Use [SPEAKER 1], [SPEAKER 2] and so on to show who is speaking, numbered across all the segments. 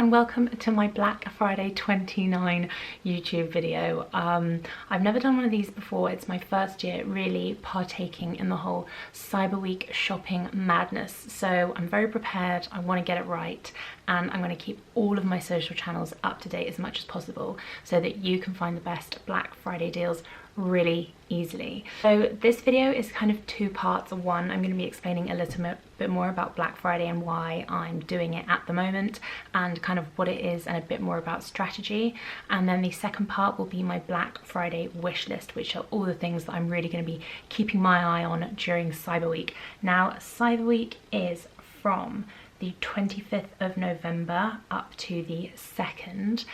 [SPEAKER 1] and welcome to my Black Friday 29 YouTube video. I've never done one of these before. It's my first year really partaking in the whole Cyber Week shopping madness. So I'm very prepared, I want to get it right, and I'm going to keep all of my social channels up to date as much as possible so that you can find the best Black Friday deals really easily. So this video is kind of two parts. One, I'm going to be explaining a little bit more about Black Friday and why I'm doing it at the moment and kind of what it is and a bit more about strategy. And then the second part will be my Black Friday wish list, which are all the things that I'm really going to be keeping my eye on during Cyber Week. Now, Cyber Week is from the 25th of November up to the 2nd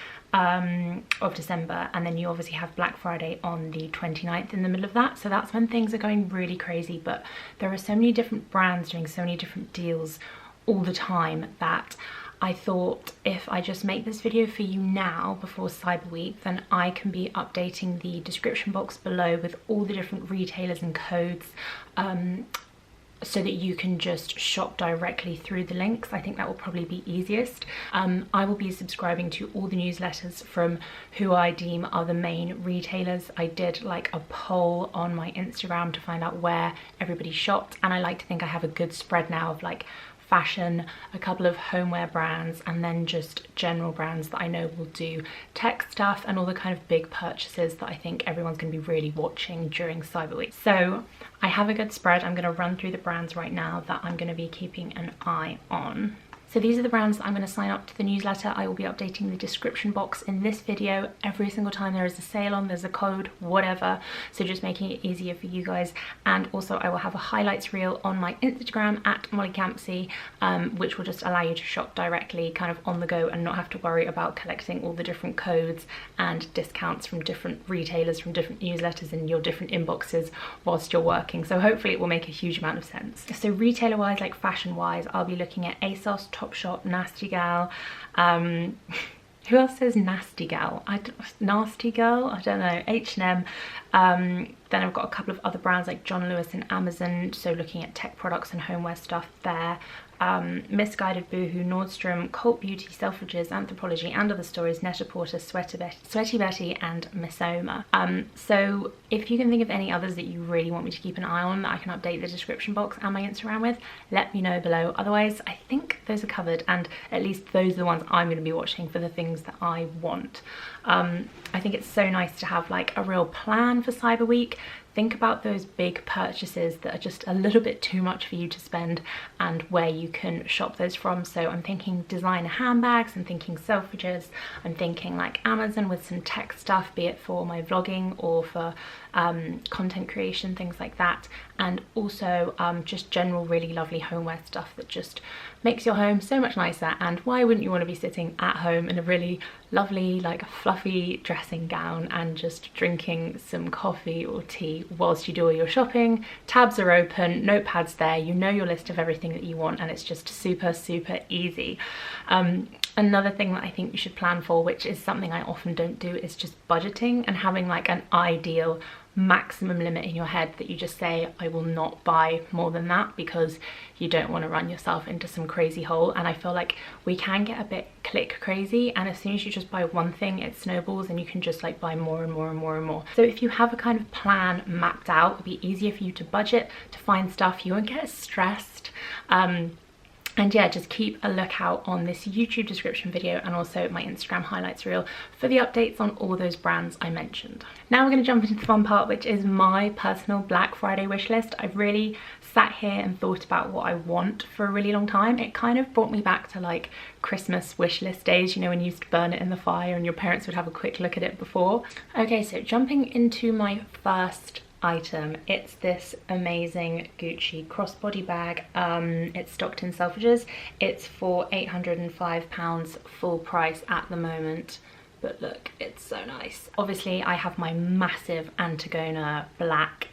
[SPEAKER 1] of December, and then you obviously have Black Friday on the 29th in the middle of that. So that's when things are going really crazy, but there are so many different brands doing so many different deals all the time that I thought if I just make this video for you now before Cyber Week, then I can be updating the description box below with all the different retailers and codes so that you can just shop directly through the links. I think that will probably be easiest. I will be subscribing to all the newsletters from who I deem are the main retailers. I did like a poll on my Instagram to find out where everybody shopped, and I like to think I have a good spread now of like fashion, a couple of homeware brands, and then just general brands that I know will do tech stuff and all the kind of big purchases that I think everyone's going to be really watching during Cyber Week. So I have a good spread. I'm going to run through the brands right now that I'm going to be keeping an eye on. So these are the brands that I'm going to sign up to the newsletter. I will be updating the description box in this video every single time there is a sale on, there's a code, whatever. So just making it easier for you guys. And also I will have a highlights reel on my Instagram at MOLLIE CAMPSIE, which will just allow you to shop directly kind of on the go and not have to worry about collecting all the different codes and discounts from different retailers, from different newsletters in your different inboxes whilst you're working. So hopefully it will make a huge amount of sense. So retailer wise, like fashion wise, I'll be looking at ASOS, Topshop, Nasty Gal, who else says Nasty Gal? Nasty Girl? I don't know. H&M. Then I've got a couple of other brands like John Lewis and Amazon, so looking at tech products and homeware stuff there. Misguided Boohoo, Nordstrom, Cult Beauty, Selfridges, Anthropologie and Other Stories, Net-a-Porter, Sweaty Betty and Missoma. So if you can think of any others that you really want me to keep an eye on that I can update the description box and my Instagram with, let me know below. Otherwise, I think those are covered, and at least those are the ones I'm going to be watching for the things that I want. I think it's so nice to have like a real plan for Cyber Week. Think about those big purchases that are just a little bit too much for you to spend and where you can shop those from. So I'm thinking designer handbags, I'm thinking Selfridges, I'm thinking like Amazon with some tech stuff, be it for my vlogging or for content creation, things like that. And also just general really lovely homeware stuff that just makes your home so much nicer. And why wouldn't you want to be sitting at home in a really lovely like fluffy dressing gown and just drinking some coffee or tea whilst you do all your shopping? Tabs are open, notepads there, you know your list of everything that you want, and it's just super easy. Another thing that I think you should plan for, which is something I often don't do, is just budgeting and having like an ideal maximum limit in your head that you just say, I will not buy more than that, because you don't want to run yourself into some crazy hole. And I feel like we can get a bit click crazy, and as soon as you just buy one thing, it snowballs and you can just like buy more and more and more and more. So if you have a kind of plan mapped out, it'll be easier for you to budget, to find stuff. You won't get stressed. And yeah, just keep a lookout on this YouTube description video and also my Instagram highlights reel for the updates on all those brands I mentioned. Now we're going to jump into the fun part, which is my personal Black Friday wish list. I've really sat here and thought about what I want for a really long time. It kind of brought me back to like Christmas wish list days, you know, when you used to burn it in the fire and your parents would have a quick look at it before. Okay, so jumping into my first item, it's this amazing Gucci crossbody bag. It's stocked in Selfridges. It's for £805 full price at the moment. but look, it's so nice. Obviously I have my massive Antigona black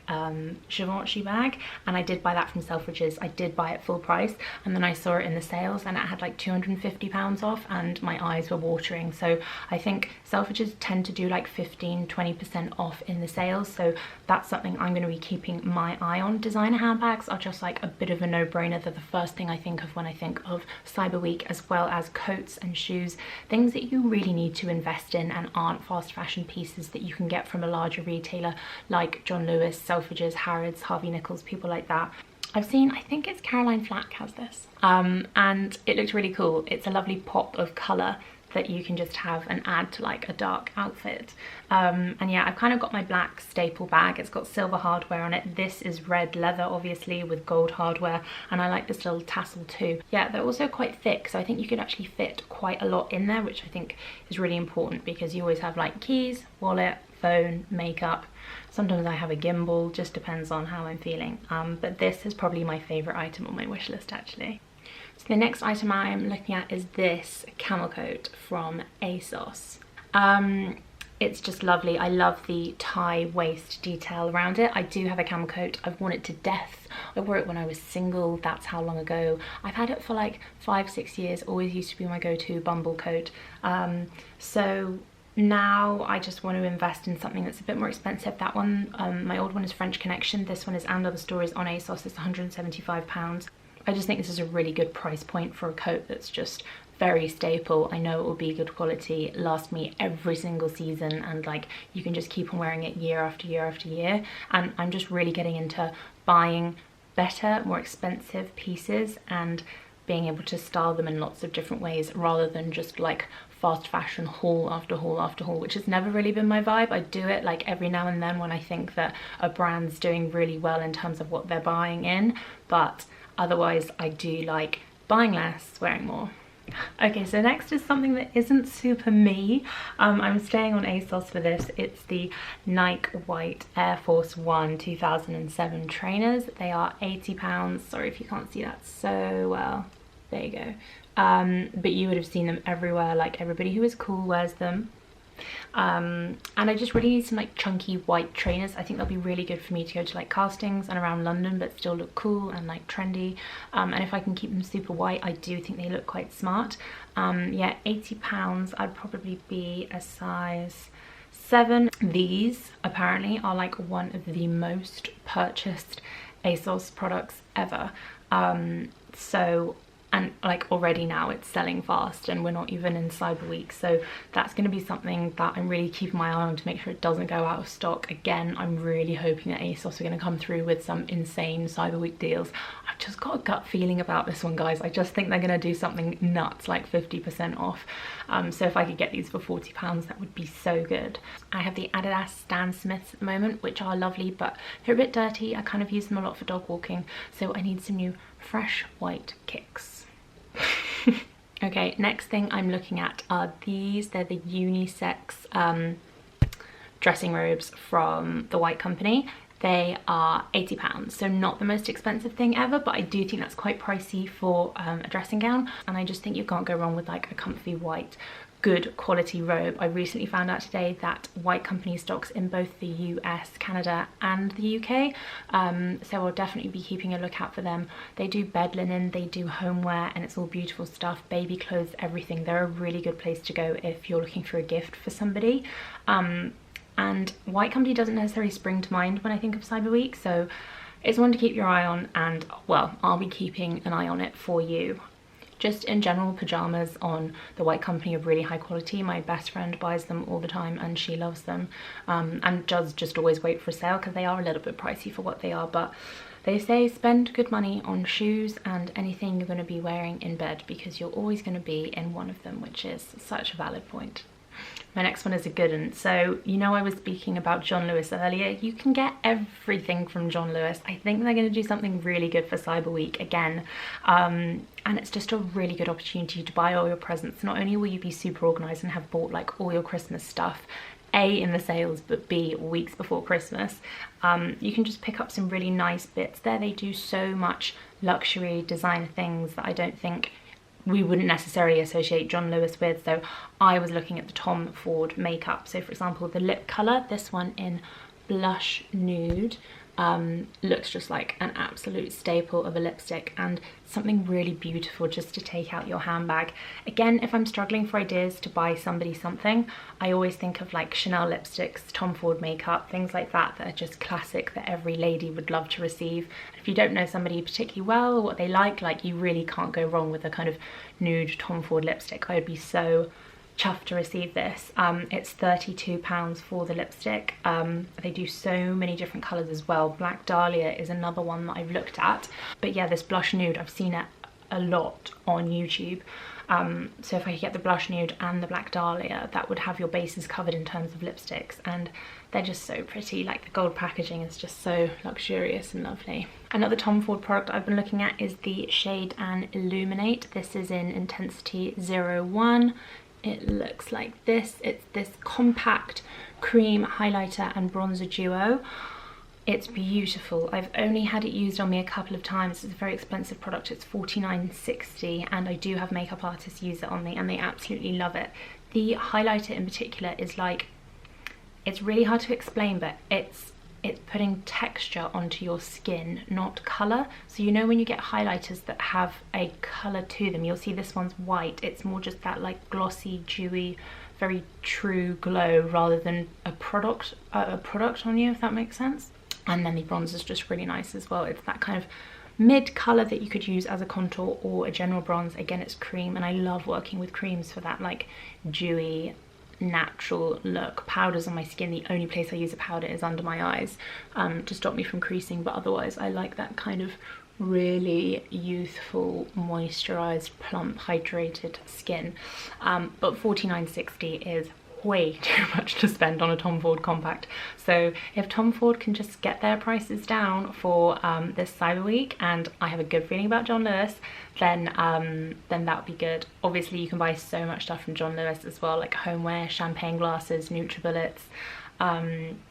[SPEAKER 1] Givenchy bag, and I did buy that from Selfridges. I did buy it full price, and then I saw it in the sales and it had like £250 off, and my eyes were watering. So I think Selfridges tend to do like 15-20% off in the sales, so that's something I'm going to be keeping my eye on. Designer handbags are just like a bit of a no-brainer. They're the first thing I think of when I think of Cyber Week, as well as coats and shoes, things that you really need to invest in and aren't fast fashion pieces that you can get from a larger retailer like John Lewis, Selfridges, Harrods, Harvey Nichols, people like that. I've seen, I think it's Caroline Flack has this, and it looked really cool. It's a lovely pop of colour that you can just have and add to like a dark outfit. And yeah, I've kind of got my black staple bag. It's got silver hardware on it. This is red leather, obviously, with gold hardware, and I like this little tassel too. Yeah, they're also quite thick, so I think you could actually fit quite a lot in there, which I think is really important because you always have like keys, wallet, phone, makeup. Sometimes I have a gimbal, just depends on how I'm feeling. But this is probably my favourite item on my wish list, actually. So the next item I'm looking at is this camel coat from ASOS. It's just lovely. I love the tie waist detail around it. I do have a camel coat. I've worn it to death. I wore it when I was single. That's how long ago. I've had it for like 5-6 years. Always used to be my go-to bumble coat. So now I just want to invest in something that's a bit more expensive. That one, my old one is French Connection. This one is And Other Stories on ASOS. It's £175. I just think this is a really good price point for a coat that's just very staple. I know it will be good quality, last me every single season, and like you can just keep on wearing it year after year after year. And I'm just really getting into buying better, more expensive pieces and being able to style them in lots of different ways rather than just like fast fashion haul after haul after haul, which has never really been my vibe. I do it like every now and then when I think that a brand's doing really well in terms of what they're buying in, but otherwise I do like buying less, wearing more. Okay, so next is something that isn't super me. I'm staying on ASOS for this. It's the Nike White Air Force 1 2007 trainers. They are £80. Sorry if you can't see that so well. There you go. But you would have seen them everywhere, like everybody who is cool wears them. And I just really need some like chunky white trainers. I think they'll be really good for me to go to like castings and around London but still look cool and like trendy. And if I can keep them super white, I do think they look quite smart. Yeah, £80. I'd probably be a size 7. These apparently are like one of the most purchased ASOS products ever. And like already now it's selling fast and we're not even in Cyber Week, so that's going to be something that I'm really keeping my eye on to make sure it doesn't go out of stock. Again, I'm really hoping that ASOS are going to come through with some insane Cyber Week deals. I've just got a gut feeling about this one, guys. I just think they're going to do something nuts, like 50% off. So if I could get these for £40, that would be so good. I have the Adidas Stan Smiths at the moment, which are lovely, but they're a bit dirty. I kind of use them a lot for dog walking, so I need some new fresh white kicks. Okay, next thing I'm looking at are these. They're the unisex dressing robes from the White Company. They are £80, so not the most expensive thing ever, but I do think that's quite pricey for a dressing gown, and I just think you can't go wrong with like a comfy white good quality robe. I recently found out today that White Company stocks in both the US, Canada and the UK, so I'll definitely be keeping a lookout for them. They do bed linen, they do homeware, and it's all beautiful stuff, baby clothes, everything. They're a really good place to go if you're looking for a gift for somebody. And White Company doesn't necessarily spring to mind when I think of Cyber Week, so it's one to keep your eye on, and well, I'll be keeping an eye on it for you. Just in general, pyjamas on the White Company are really high quality. My best friend buys them all the time and she loves them, and does just always wait for a sale because they are a little bit pricey for what they are, but they say spend good money on shoes and anything you're going to be wearing in bed because you're always going to be in one of them, which is such a valid point. My next one is a good one. So, you know, I was speaking about John Lewis earlier. You can get everything from John Lewis. I think they're going to do something really good for Cyber Week again. And it's just a really good opportunity to buy all your presents. Not only will you be super organised and have bought like all your Christmas stuff, A, in the sales, but B, weeks before Christmas, you can just pick up some really nice bits there. They do so much luxury designer things that I don't think we wouldn't necessarily associate John Lewis with. So I was looking at the Tom Ford makeup. So for example, the lip colour, this one in Blush Nude, looks just like an absolute staple of a lipstick, and something really beautiful just to take out your handbag. Again, if I'm struggling for ideas to buy somebody something, I always think of like Chanel lipsticks, Tom Ford makeup, things like that are just classic, that every lady would love to receive. If you don't know somebody particularly well or what they like, you really can't go wrong with a kind of nude Tom Ford lipstick. I would be so chuffed to receive this. It's £32 for the lipstick. They do so many different colours as well. Black Dahlia is another one that I've looked at, but yeah, this Blush Nude, I've seen it a lot on YouTube. So if I could get the Blush Nude and the Black Dahlia, that would have your bases covered in terms of lipsticks, and they're just so pretty. Like, the gold packaging is just so luxurious and lovely. Another Tom Ford product I've been looking at is the Shade and Illuminate. This is in Intensity 01. It looks like this. It's this compact cream highlighter and bronzer duo. It's beautiful. I've only had it used on me a couple of times. It's a very expensive product. It's $49.60, and I do have makeup artists use it on me and they absolutely love it. The highlighter in particular is like, it's really hard to explain, but it's putting texture onto your skin, not colour. So you know when you get highlighters that have a colour to them, you'll see this one's white. It's more just that like glossy, dewy, very true glow rather than a product on you, if that makes sense. And then the bronzer's just really nice as well. It's that kind of mid colour that you could use as a contour or a general bronze. Again, it's cream, and I love working with creams for that like dewy, natural look. Powders on my skin, the only place I use a powder is under my eyes, to stop me from creasing, but otherwise I like that kind of really youthful, moisturized, plump, hydrated skin. But $49.60 is way too much to spend on a Tom Ford compact. So if Tom Ford can just get their prices down for this Cyber Week, and I have a good feeling about John Lewis, then that would be good. Obviously you can buy so much stuff from John Lewis as well, like homeware, champagne glasses, NutriBullets,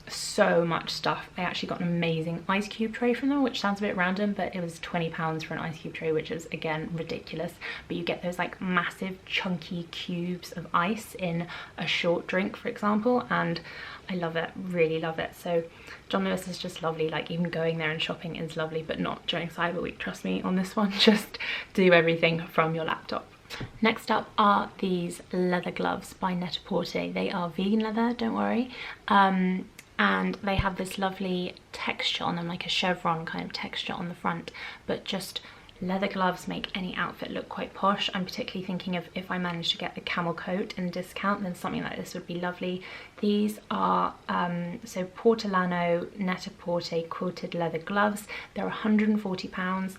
[SPEAKER 1] so much stuff. I actually got an amazing ice cube tray from them, which sounds a bit random, but it was £20 for an ice cube tray, which is again ridiculous. But you get those like massive chunky cubes of ice in a short drink, for example, and I love it, really love it. So John Lewis is just lovely. Like, even going there and shopping is lovely, but not during Cyber Week, trust me on this one. Just do everything from your laptop. Next up are these leather gloves by Net-a-Porter. They are vegan leather, don't worry, and they have this lovely texture on them, like a chevron kind of texture on the front, but just leather gloves make any outfit look quite posh. I'm particularly thinking of if I manage to get the camel coat in discount, then something like this would be lovely. These are so Portolano Net-a-Porter quilted leather gloves. They're £140.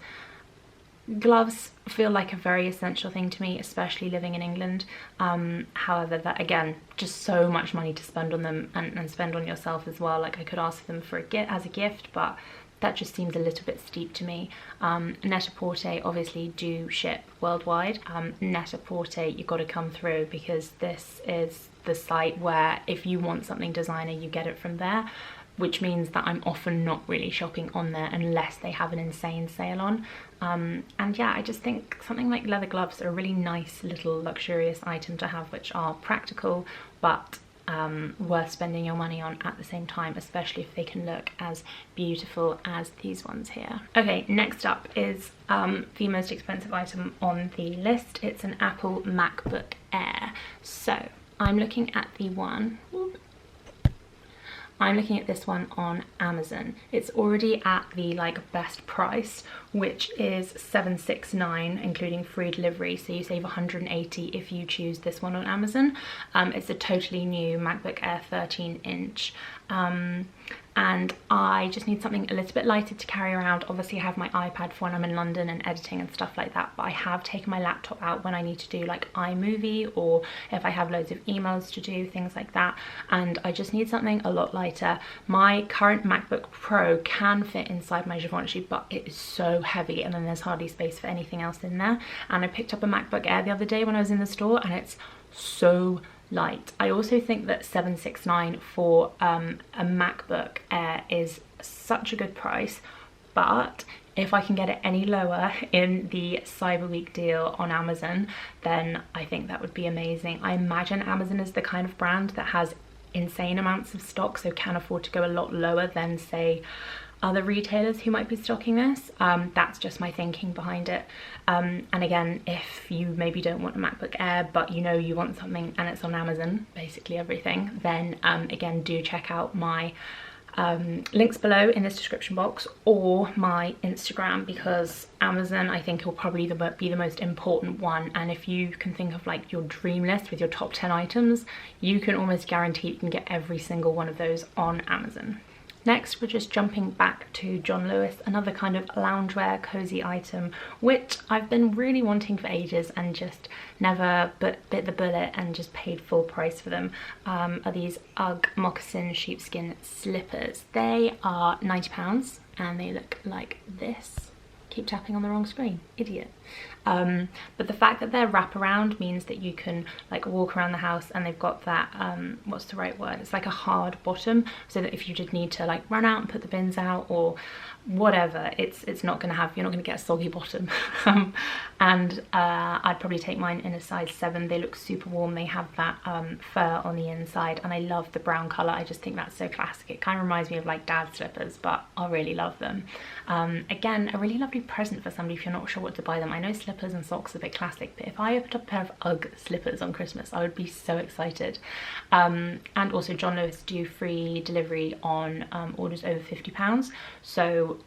[SPEAKER 1] Gloves feel like a very essential thing to me, especially living in England. However, that again, just so much money to spend on them, and spend on yourself as well. Like, I could ask them for as a gift, but that just seems a little bit steep to me. Net-a-Porter obviously do ship worldwide. Net-a-Porter, you've got to come through, because this is the site where if you want something designer, you get it from there, which means that I'm often not really shopping on there unless they have an insane sale on. And yeah, I just think something like leather gloves are a really nice little luxurious item to have, which are practical but worth spending your money on at the same time, especially if they can look as beautiful as these ones here. Okay, next up is the most expensive item on the list. It's an Apple MacBook Air. So I'm looking at the one, I'm looking at this one on Amazon. It's already at the like best price, which is $769 including free delivery, so you save $180 if you choose this one on Amazon. It's a totally new MacBook Air 13-inch. And I just need something a little bit lighter to carry around. Obviously I have my iPad for when I'm in London and editing and stuff like that, but I have taken my laptop out when I need to do like iMovie, or if I have loads of emails to do, things like that, and I just need something a lot lighter. My current MacBook Pro can fit inside my Givenchy, but it is so heavy, and then there's hardly space for anything else in there. And I picked up a MacBook Air the other day when I was in the store, and it's so light. I also think that $769 for a MacBook Air is such a good price, but if I can get it any lower in the Cyber Week deal on Amazon, then I think that would be amazing. I imagine Amazon is the kind of brand that has insane amounts of stock, so can afford to go a lot lower than, say, other retailers who might be stocking this. That's just my thinking behind it. And again, if you maybe don't want a MacBook Air, but you know you want something and it's on Amazon, basically everything, then again, do check out my links below in this description box, or my Instagram, because Amazon I think will probably be the most important one. And if you can think of like your dream list with your top 10 items, you can almost guarantee you can get every single one of those on Amazon. Next, we're just jumping back to John Lewis, another kind of loungewear cozy item, which I've been really wanting for ages and just never bit the bullet and just paid full price for them, are these UGG moccasin sheepskin slippers. They are £90 and they look like this. Keep tapping on the wrong screen, idiot. But the fact that they're wraparound means that you can like walk around the house, and they've got that what's the right word, it's like a hard bottom, so that if you just need to like run out and put the bins out or whatever, it's not going to have, you're not going to get a soggy bottom. And I'd probably take mine in a size 7. They look super warm. They have that fur on the inside, and I love the brown colour. I just think that's so classic. It kind of reminds me of like dad's slippers, but I really love them. Again, a really lovely present for somebody if you're not sure what to buy them. I know slippers and socks are a bit classic, but if I opened up a pair of UGG slippers on Christmas, I would be so excited. And also John Lewis do free delivery on orders over £50. So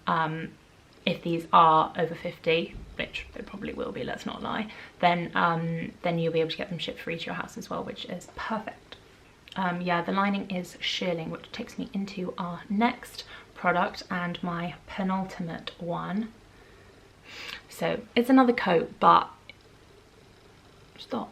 [SPEAKER 1] if these are over 50, which they probably will be, let's not lie, then you'll be able to get them shipped free to your house as well, which is perfect. Yeah, the lining is shearling, which takes me into our next product and my penultimate one. So it's another coat, but stop.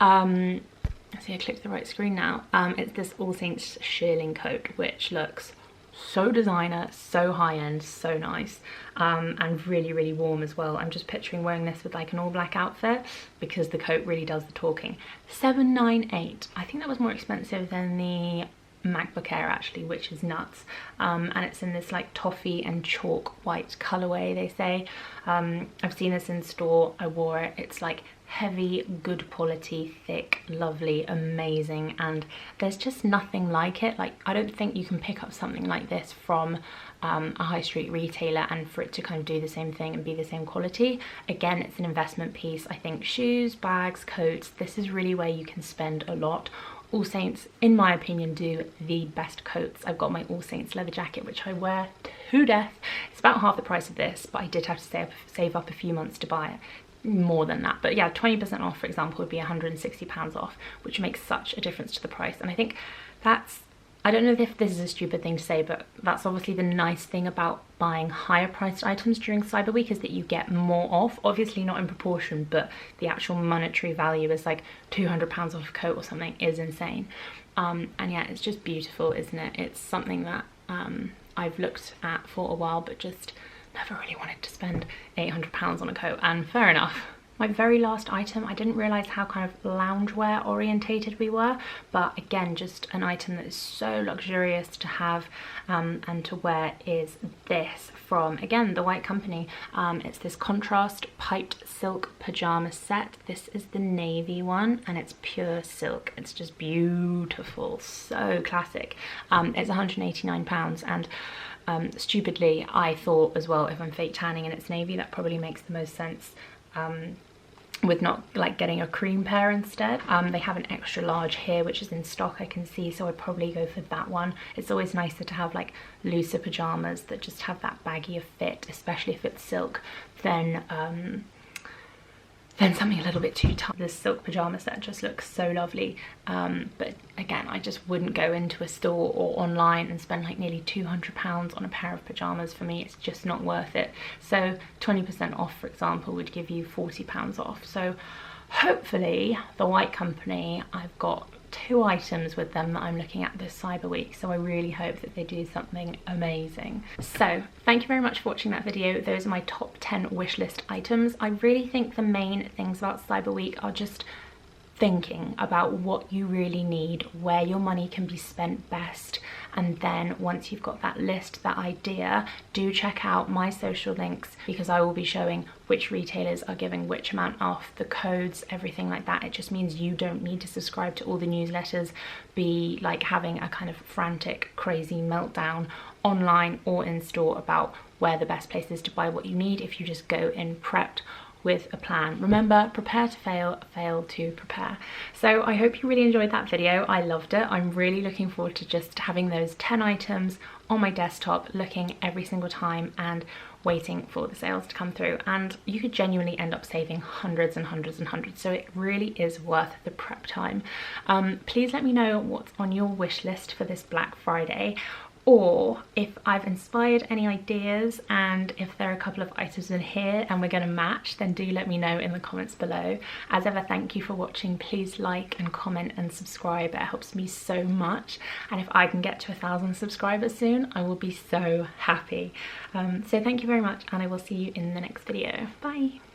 [SPEAKER 1] See, I clicked the right screen now. It's this All Saints shearling coat, which looks so designer, so high-end, so nice, and really, really warm as well. I'm just picturing wearing this with like an all black outfit, because the coat really does the talking. $798. I think that was more expensive than the MacBook Air actually, which is nuts. And it's in this like toffee and chalk white colorway, they say. I've seen this in store, I wore it. It's like heavy, good quality, thick, lovely, amazing, and there's just nothing like it. Like, I don't think you can pick up something like this from a high street retailer and for it to kind of do the same thing and be the same quality. Again, it's an investment piece. I think shoes, bags, coats, this is really where you can spend a lot. All Saints, in my opinion, do the best coats. I've got my All Saints leather jacket, which I wear to death. It's about half the price of this, but I did have to save up a few months to buy it. More than that, but yeah, 20% off, for example, would be £160 off, which makes such a difference to the price. And I think that's, I don't know if this is a stupid thing to say, but that's obviously the nice thing about buying higher priced items during Cyber Week, is that you get more off. Obviously not in proportion, but the actual monetary value is like £200 off a coat or something, is insane. And yeah, it's just beautiful, isn't it? It's something that I've looked at for a while, but just never really wanted to spend £800 on a coat, and fair enough. My very last item, I didn't realise how kind of loungewear orientated we were, but again, just an item that is so luxurious to have and to wear, is this from, again, the White Company. It's this contrast piped silk pyjama set. This is the navy one, and it's pure silk. It's just beautiful, so classic. It's £189, and stupidly, I thought as well, if I'm fake tanning and it's navy, that probably makes the most sense with not like getting a cream pair instead. They have an extra large here, which is in stock, I can see, so I'd probably go for that one. It's always nicer to have like looser pajamas that just have that baggier fit, especially if it's silk, than something a little bit too tight. This silk pyjama set just looks so lovely, but again, I just wouldn't go into a store or online and spend like nearly £200 on a pair of pyjamas. For me, it's just not worth it. So 20% off, for example, would give you £40 off. So hopefully the White Company, I've got 2 items with them that I'm looking at this Cyber Week, so I really hope that they do something amazing. So thank you very much for watching that video. Those are my top 10 wish list items. I really think the main things about Cyber Week are just thinking about what you really need, where your money can be spent best, and then once you've got that list, that idea, do check out my social links, because I will be showing which retailers are giving which amount off, the codes, everything like that. It just means you don't need to subscribe to all the newsletters, be like having a kind of frantic, crazy meltdown online or in store about where the best place is to buy what you need if you just go in prepped with a plan. Remember, prepare to fail, fail to prepare. So I hope you really enjoyed that video. I loved it. I'm really looking forward to just having those 10 items on my desktop, looking every single time and waiting for the sales to come through. And you could genuinely end up saving hundreds and hundreds and hundreds. So it really is worth the prep time. Please let me know what's on your wish list for this Black Friday, or if I've inspired any ideas, and if there are a couple of items in here and we're going to match, then do let me know in the comments below. As ever, thank you for watching. Please like and comment and subscribe. It helps me so much, and if I can get to 1,000 subscribers soon, I will be so happy. So thank you very much, and I will see you in the next video. Bye.